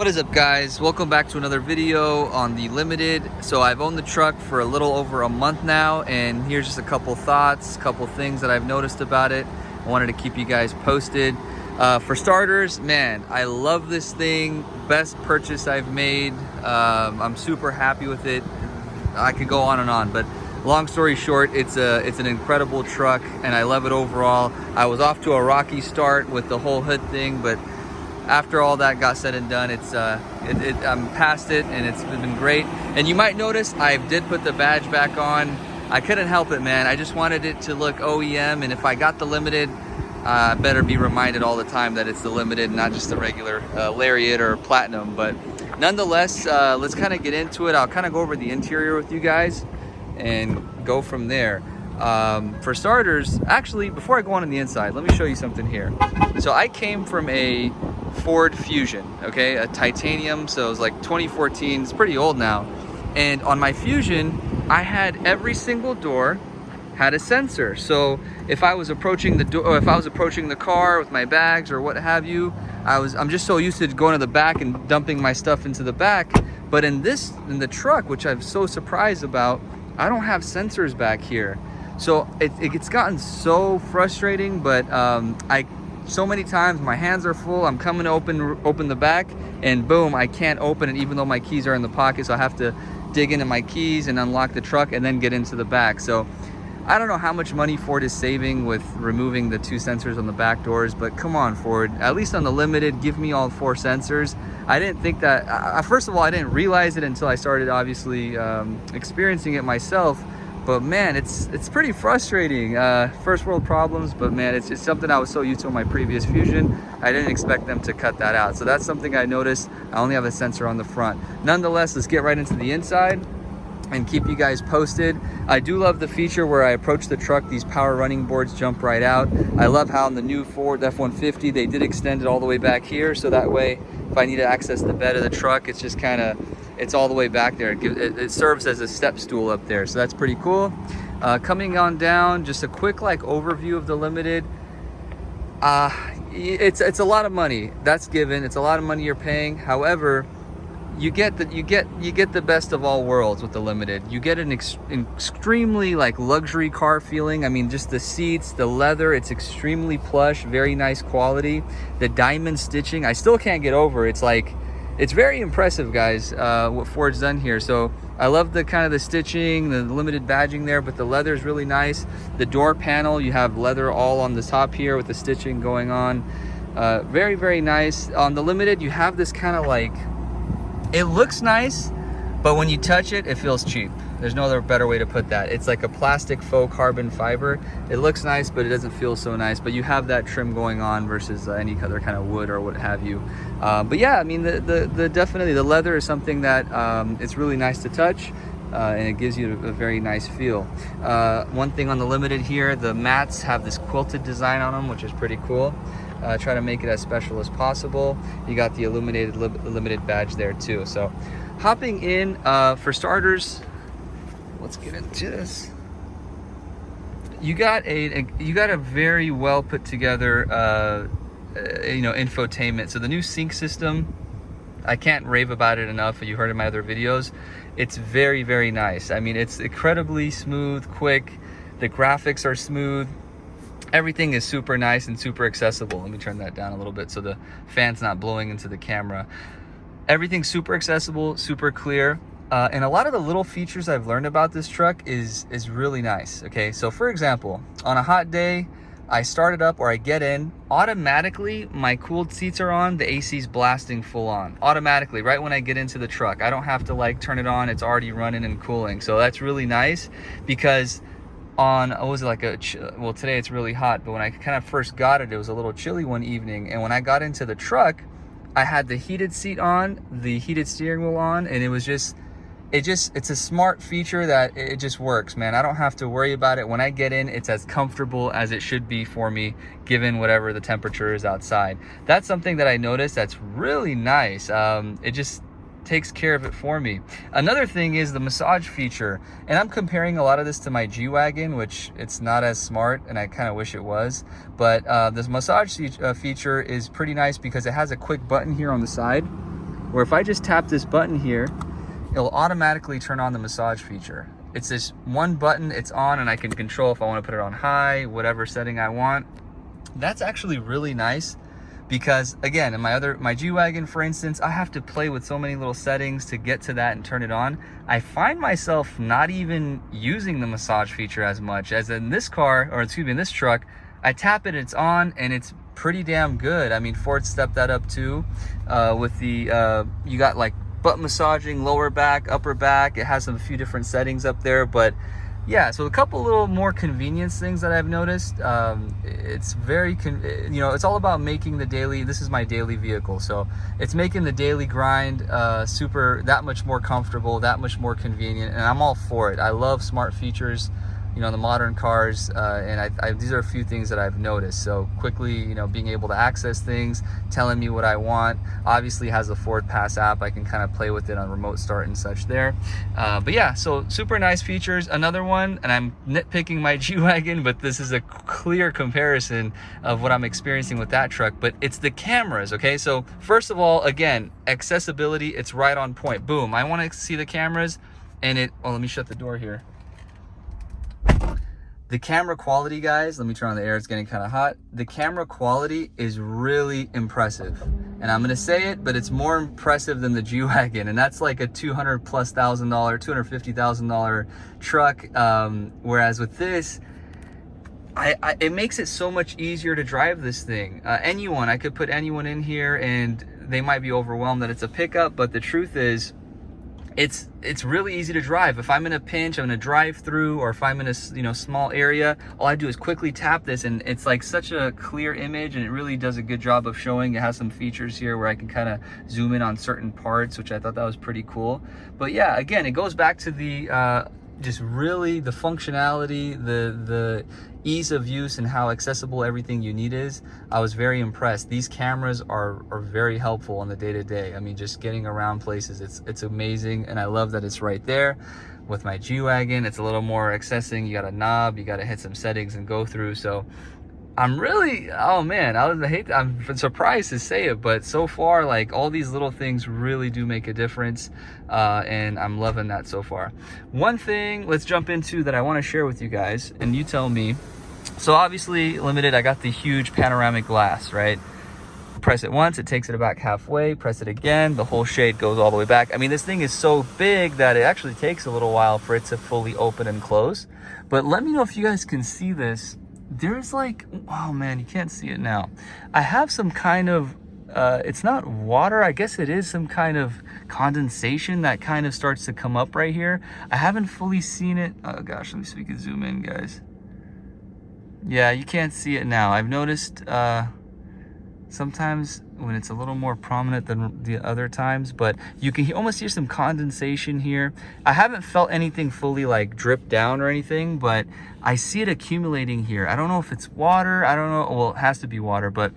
What is up, guys? Welcome back to another video on the Limited. So I've owned the truck for a little over a month now, and here's just a couple thoughts, couple things that I've noticed about it. I wanted to keep you guys posted. For starters, man, I love this thing. Best purchase I've made. I'm super happy with it. I could go on and on, but long story short, it's an incredible truck and I love it overall. I was off to a rocky start with the whole hood thing, but after all that got said and done, I'm past it and it's been great. And you might notice I did put the badge back on. I couldn't help it, man. I just wanted it to look OEM, and if I got the Limited, I better be reminded all the time that it's the Limited, not just the regular Lariat or Platinum. But nonetheless, let's kind of get into it. I'll kind of go over the interior with you guys and go from there. For starters, actually, before I go on the inside, let me show you something here. So I came from a Ford Fusion, okay, a titanium, so it was like 2014, it's pretty old now. And on my Fusion, I had every single door had a sensor. So if I was approaching the door, or if I was approaching the car with my bags or what have you, I'm just so used to going to the back and dumping my stuff into the back. But in the truck, which I'm so surprised about, I don't have sensors back here. So it's gotten so frustrating, but so many times my hands are full, I'm coming to open the back, and boom, I can't open it even though my keys are in the pocket, so I have to dig into my keys and unlock the truck and then get into the back. So I don't know how much money Ford is saving with removing the 2 sensors on the back doors, but come on, Ford, at least on the Limited, give me all 4 sensors. I didn't think that, first of all, I didn't realize it until I started obviously experiencing it myself. But man, it's pretty frustrating. First world problems, but man, it's something I was so used to in my previous Fusion. I didn't expect them to cut that out. So that's something I noticed. I only have a sensor on the front. Nonetheless, let's get right into the inside and keep you guys posted. I do love the feature where I approach the truck, these power running boards jump right out. I love how in the new Ford F-150, they did extend it all the way back here. So that way, if I need to access the bed of the truck, it's just kind of, it's all the way back there. It serves as a step stool up there, so that's pretty cool. Coming on down, just a quick overview of the Limited. It's a lot of money, that's given. It's a lot of money you're paying. However, you get the best of all worlds with the Limited. You get an extremely luxury car feeling. I mean, just the seats, the leather, it's extremely plush, very nice quality. The diamond stitching, I still can't get over. It's very impressive, guys, what Ford's done here. So I love the kind of the stitching, the Limited badging there, but the leather is really nice. The door panel, you have leather all on the top here with the stitching going on. Very, very nice. On the Limited, you have this kind of it looks nice, but when you touch it, it feels cheap. There's no other better way to put that. It's like a plastic faux carbon fiber. It looks nice, but it doesn't feel so nice. But you have that trim going on versus any other kind of wood or what have you. But yeah, I mean, definitely the leather is something that it's really nice to touch. And it gives you a very nice feel. One thing on the Limited here, the mats have this quilted design on them, which is pretty cool. Try to make it as special as possible. You got the illuminated Limited badge there too. So hopping in, for starters, let's get into this. You got a very well put together infotainment. So the new sync system, I can't rave about it enough. You heard in my other videos. It's very, very nice. I mean, it's incredibly smooth, quick. The graphics are smooth. Everything is super nice and super accessible. Let me turn that down a little bit so the fan's not blowing into the camera. Everything's super accessible, super clear. And a lot of the little features I've learned about this truck is really nice. Okay, so for example, on a hot day, I start it up or I get in, automatically my cooled seats are on, the AC's blasting full on. Automatically, right when I get into the truck. I don't have to turn it on, it's already running and cooling. So that's really nice because on, well, today it's really hot, but when I kind of first got it, it was a little chilly one evening. And when I got into the truck, I had the heated seat on, the heated steering wheel on, and it's a smart feature that it just works, man. I don't have to worry about it. When I get in, it's as comfortable as it should be for me, given whatever the temperature is outside. That's something that I noticed that's really nice. It just takes care of it for me. Another thing is the massage feature, and I'm comparing a lot of this to my G-Wagon, which it's not as smart, and I kind of wish it was. But this massage feature is pretty nice because it has a quick button here on the side. where if I just tap this button here, it'll automatically turn on the massage feature. It's this one button, it's on, and I can control if I want to put it on high, whatever setting I want. That's actually really nice, because again, in my G-Wagon, for instance, I have to play with so many little settings to get to that and turn it on. I find myself not even using the massage feature as much as in this car, or excuse me, in this truck. I tap it, it's on, and it's pretty damn good. I mean, Ford stepped that up too, with the, you got like butt massaging, lower back, upper back. It has a few different settings up there, but yeah, so a couple little more convenience things that I've noticed. It's very, you know, it's all about making the daily, this is my daily vehicle, so it's making the daily grind that much more comfortable, that much more convenient, and I'm all for it. I love smart features, you know, the modern cars, and these are a few things that I've noticed. So quickly, you know, being able to access things, telling me what I want. Obviously has the Ford Pass app. I can kind of play with it on remote start and such there. But yeah, so super nice features. Another one, and I'm nitpicking my G-Wagon, but this is a clear comparison of what I'm experiencing with that truck, but it's the cameras, okay? So first of all, again, accessibility, it's right on point. Boom, I want to see the cameras, and let me shut the door here. The camera quality, guys, let me turn on the air, it's getting kind of hot. The camera quality is really impressive. And I'm gonna say it, but it's more impressive than the G-Wagon, and that's like a $250,000 truck. Whereas with this, it makes it so much easier to drive this thing. Anyone, I could put anyone in here and they might be overwhelmed that it's a pickup, but the truth is, it's really easy to drive. If I'm in a pinch, I'm in a drive through, or if I'm in a, you know, small area, all I do is quickly tap this, and it's like such a clear image, and it really does a good job of showing. It has some features here where I can kind of zoom in on certain parts, which I thought that was pretty cool. But yeah, again, it goes back to the just really the functionality, the ease of use, and how accessible everything you need is. I was very impressed. These cameras are very helpful on the day-to-day. I mean, just getting around places, it's amazing, and I love that it's right there. With my G-Wagon, it's a little more accessing. You got a knob, you got to hit some settings and go through. So I'm really, oh man, I'm surprised to say it, but so far, like, all these little things really do make a difference, and I'm loving that so far. One thing, let's jump into that I want to share with you guys, and you tell me. So obviously, limited, I got the huge panoramic glass, right? Press it once, it takes it back halfway, press it again, the whole shade goes all the way back. I mean, this thing is so big that it actually takes a little while for it to fully open and close. But let me know if you guys can see this. There's like, oh man, you can't see it now. I have some kind of, it's not water, I guess it is some kind of condensation that kind of starts to come up right here. I haven't fully seen it. Oh gosh, let me see if we can zoom in, guys. Yeah, you can't see it now. I've noticed sometimes when it's a little more prominent than the other times, but you can almost hear some condensation here. I haven't felt anything fully like drip down or anything, but I see it accumulating here. I don't know if it's water, I don't know, well, it has to be water, but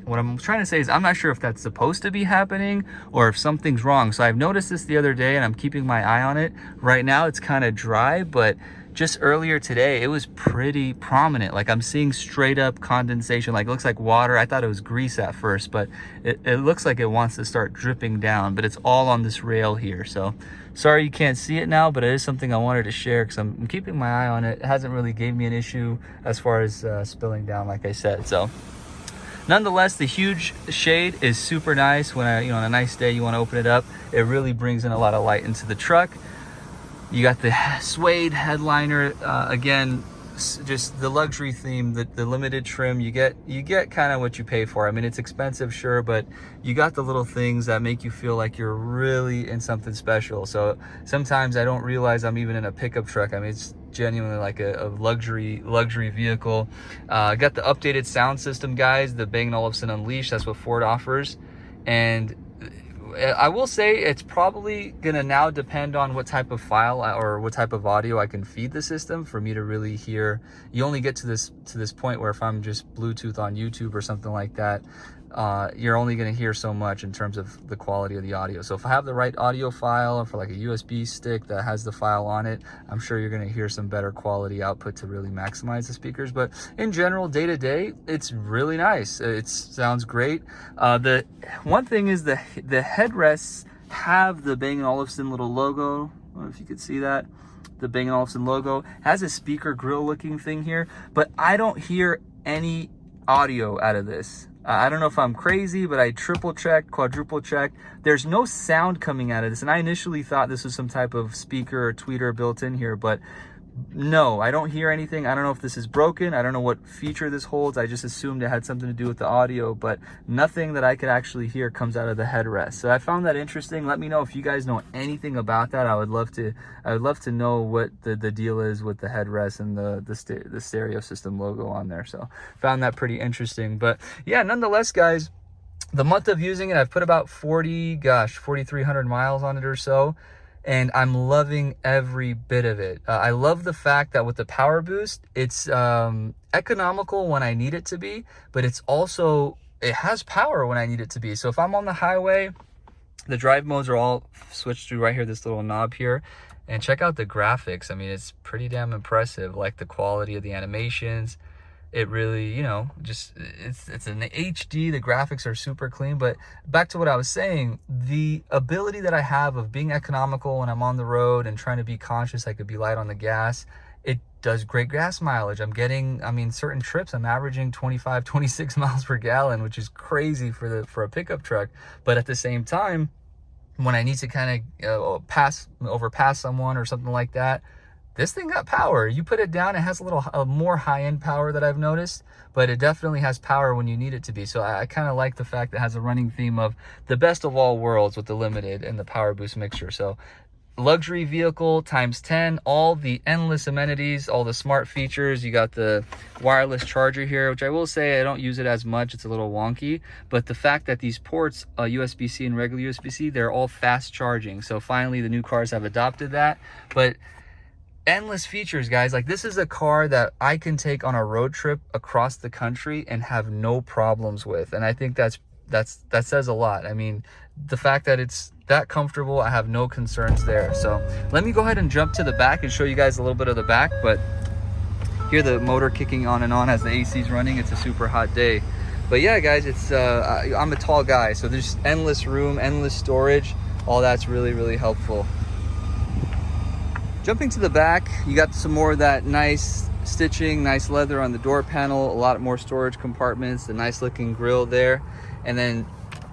what I'm trying to say is I'm not sure if that's supposed to be happening or if something's wrong. So I've noticed this the other day and I'm keeping my eye on it. Right now it's kind of dry, but just earlier today, it was pretty prominent. Like, I'm seeing straight up condensation, like it looks like water. I thought it was grease at first, but it looks like it wants to start dripping down, but it's all on this rail here. So sorry you can't see it now, but it is something I wanted to share because I'm keeping my eye on it. It hasn't really gave me an issue as far as spilling down, like I said. So nonetheless, the huge shade is super nice. When on a nice day, you want to open it up, it really brings in a lot of light into the truck. You got the suede headliner, again, just the luxury theme, the limited trim. You get kind of what you pay for. I mean, it's expensive, sure, but you got the little things that make you feel like you're really in something special. So sometimes I don't realize I'm even in a pickup truck. I mean, it's genuinely like a luxury vehicle. Got the updated sound system, guys, the Bang & Olufsen Unleashed. That's what Ford offers. And I will say it's probably gonna now depend on what type of file or what type of audio I can feed the system for me to really hear. You only get to this point where if I'm just Bluetooth on YouTube or something like that, you're only going to hear so much in terms of the quality of the audio. So if I have the right audio file, or for like a USB stick that has the file on it, I'm sure you're going to hear some better quality output to really maximize the speakers. But in general, day to day, it's really nice. It sounds great. The one thing is the headrests have the Bang & Olufsen little logo. I don't know if you could see that. The Bang & Olufsen logo has a speaker grill looking thing here, but I don't hear any audio out of this. I don't know if I'm crazy, but I triple checked, quadruple checked. There's no sound coming out of this. And I initially thought this was some type of speaker or tweeter built in here, but no, I don't hear anything. I don't know if this is broken. I don't know what feature this holds. I just assumed it had something to do with the audio, but nothing that I could actually hear comes out of the headrest. So I found that interesting. Let me know if you guys know anything about that. I would love to know what the deal is with the headrest and the stereo system logo on there. So found that pretty interesting. But yeah, nonetheless, guys, the month of using it, I've put about 4,300 miles on it or so. And I'm loving every bit of it. I love the fact that with the Powerboost, it's economical when I need it to be, but it has power when I need it to be. So if I'm on the highway, the drive modes are all switched through right here, this little knob here. And check out the graphics. I mean, it's pretty damn impressive. Like the quality of the animations. It really, you know, just it's an HD. The graphics are super clean. But back to what I was saying, the ability that I have of being economical when I'm on the road and trying to be conscious, I could be light on the gas. It does great gas mileage. I'm getting, I mean, certain trips I'm averaging 25, 26 miles per gallon, which is crazy for a pickup truck. But at the same time, when I need to kind of overpass someone or something like that, this thing got power. You put it down, it has a more high-end power that I've noticed, but it definitely has power when you need it to be. So I kind of like the fact that it has a running theme of the best of all worlds with the Limited and the Powerboost mixture. So luxury vehicle times 10, all the endless amenities, all the smart features. You got the wireless charger here, which I will say I don't use it as much. It's a little wonky, but the fact that these ports, USB-C and regular USB-C, they're all fast charging. So finally the new cars have adopted that. But endless features, guys. Like, this is a car that I can take on a road trip across the country and have no problems with. And I think that says a lot. I mean, the fact that it's that comfortable, I have no concerns there. So let me go ahead and jump to the back and show you guys a little bit of the back. But hear the motor kicking on and on as the AC is running. It's a super hot day. But yeah, guys, it's I'm a tall guy, so there's endless room, endless storage. All that's really, really helpful. Jumping to the back, you got some more of that nice stitching, nice leather on the door panel, a lot more storage compartments, the nice looking grille there, and then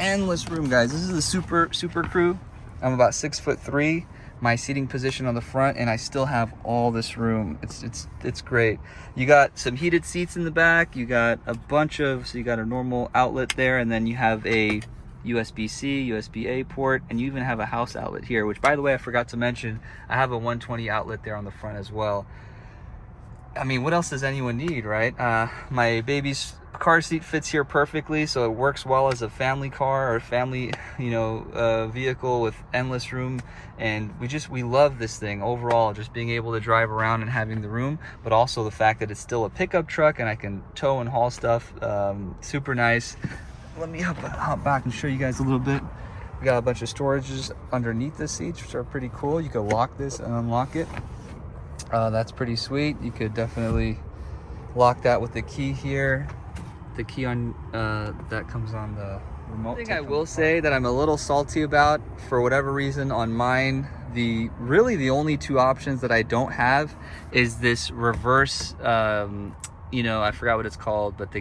endless room, guys. This is the Super Crew. I'm about 6'3", my seating position on the front, and I still have all this room. It's great. You got some heated seats in the back. You got a bunch of, so you got a normal outlet there, and then you have a USB-C, USB-A port, and you even have a house outlet here, which, by the way, I forgot to mention, I have a 120 outlet there on the front as well. I mean, what else does anyone need, right? My baby's car seat fits here perfectly, so it works well as a family car or family, vehicle with endless room. And we love this thing overall, just being able to drive around and having the room, but also the fact that it's still a pickup truck and I can tow and haul stuff. Super nice. Let me hop back and show you guys a little bit. We got a bunch of storages underneath the seats, which are pretty cool. You can lock this and unlock it. That's pretty sweet. You could definitely lock that with the key here. The key on that comes on the remote. One thing I will say that I'm a little salty about, for whatever reason, on mine, really the only two options that I don't have is this reverse. I forgot what it's called, but they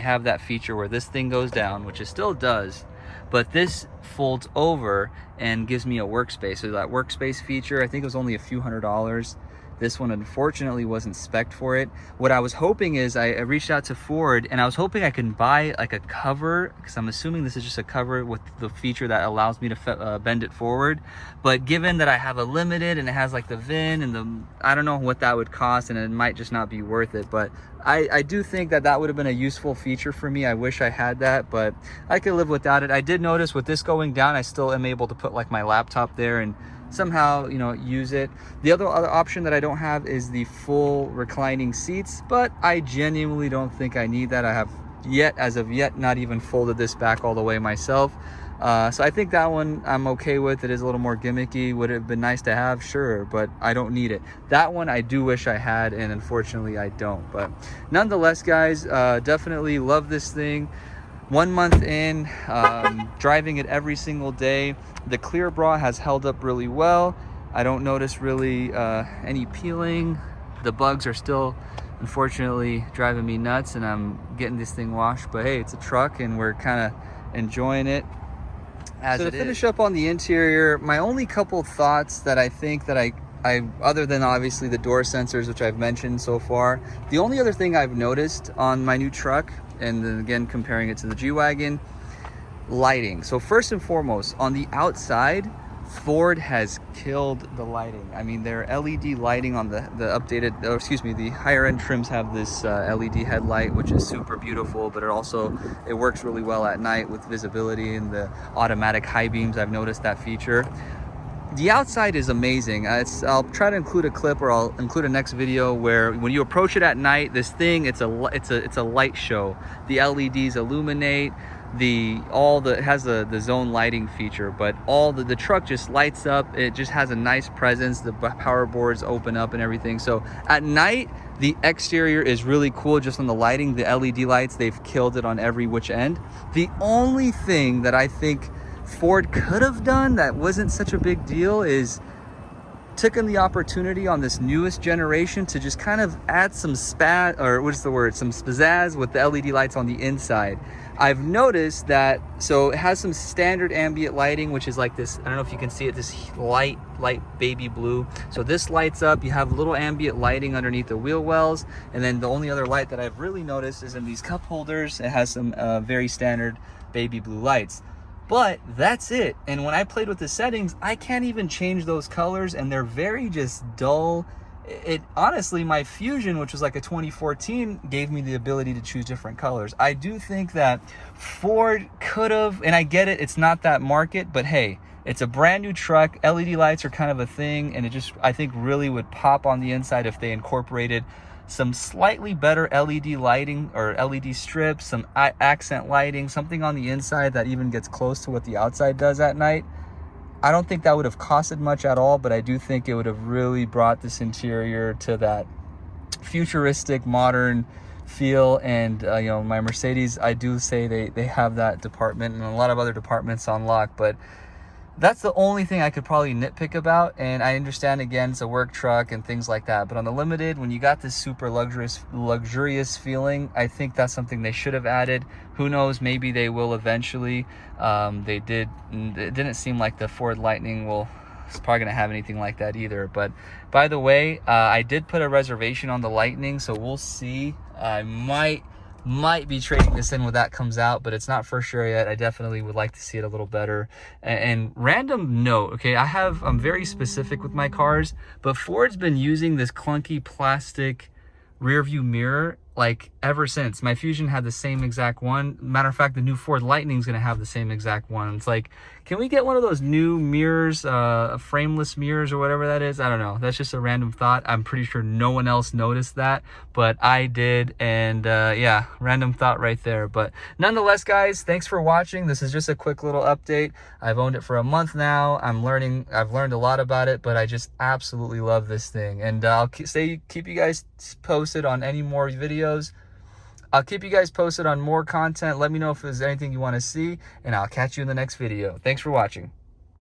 have that feature where this thing goes down, which it still does, but this folds over and gives me a workspace. So that workspace feature, I think it was only a few $100s. This one unfortunately wasn't spec'd for it. What I was hoping is, I reached out to Ford and I was hoping I can buy like a cover, because I'm assuming this is just a cover with the feature that allows me to bend it forward. But given that I have a Limited and it has like the VIN and I don't know what that would cost, and it might just not be worth it. But I do think that would have been a useful feature for me. I wish I had that, but I could live without it. I did notice with this going down, I still am able to put like my laptop there and somehow use it. The other option that I don't have is the full reclining seats, but I genuinely don't think I need that. I have yet, as of yet, not even folded this back all the way myself. So I think that one I'm okay with. It is a little more gimmicky. Would it have been nice to have? Sure, but I don't need it. That one I do wish I had, and unfortunately I don't. But nonetheless, guys, definitely love this thing. 1 month in, driving it every single day. The clear bra has held up really well. I don't notice really any peeling. The bugs are still unfortunately driving me nuts, and I'm getting this thing washed, but hey, it's a truck and we're kind of enjoying it. So to finish up on the interior, my only couple thoughts that I think that I other than obviously the door sensors, which I've mentioned so far, the only other thing I've noticed on my new truck, and then again comparing it to the G-Wagon, lighting. So first and foremost, on the outside, Ford has killed the lighting. I mean, their LED lighting on the updated, or excuse me, the higher end trims have this LED headlight, which is super beautiful, but it works really well at night with visibility and the automatic high beams. I've noticed that feature. The outside is amazing. I'll try to include a clip, or I'll include a next video where when you approach it at night, this thing, it's a light show. The LEDs illuminate. It has the zone lighting feature, but the truck just lights up. It just has a nice presence. The power boards open up and everything. So at night, the exterior is really cool just on the lighting. The LED lights, they've killed it on every which end. The only thing that I think Ford could have done that wasn't such a big deal is taken the opportunity on this newest generation to just kind of add some some pizzazz with the LED lights on the inside. I've noticed that, so it has some standard ambient lighting, which is like this, I don't know if you can see it, this light baby blue. So this lights up, you have a little ambient lighting underneath the wheel wells, and then the only other light that I've really noticed is in these cup holders. It has some very standard baby blue lights. But that's it. And when I played with the settings, I can't even change those colors, and they're very just dull. Honestly, my Fusion, which was like a 2014, gave me the ability to choose different colors. I do think that Ford could have, and I get it, it's not that market, but hey, it's a brand new truck. LED lights are kind of a thing, and it just, I think, really would pop on the inside if they incorporated some slightly better LED lighting, or LED strips, some accent lighting, something on the inside that even gets close to what the outside does at night. I don't think that would have costed much at all, but I do think it would have really brought this interior to that futuristic, modern feel. And you know, my Mercedes, I do say they have that department, and a lot of other departments on lock, but that's the only thing I could probably nitpick about. And I understand, again, it's a work truck and things like that, but on the Limited, when you got this super luxurious feeling, I think that's something they should have added. Who knows, maybe they will eventually. It didn't seem like the Ford Lightning is probably gonna have anything like that either. But by the way, I did put a reservation on the Lightning, so we'll see. I might be trading this in when that comes out, but it's not for sure yet. I definitely would like to see it a little better. And random note, okay, I'm very specific with my cars, but Ford's been using this clunky plastic rear view mirror like ever since. My Fusion had the same exact one. Matter of fact, the new Ford Lightning's gonna have the same exact one. It's like, can we get one of those new mirrors, frameless mirrors or whatever that is? I don't know. That's just a random thought. I'm pretty sure no one else noticed that, but I did. And yeah, random thought right there. But nonetheless, guys, thanks for watching. This is just a quick little update. I've owned it for a month now. I've learned a lot about it, but I just absolutely love this thing. And I'll keep you guys posted on any more videos. I'll keep you guys posted on more content. Let me know if there's anything you want to see, and I'll catch you in the next video. Thanks for watching.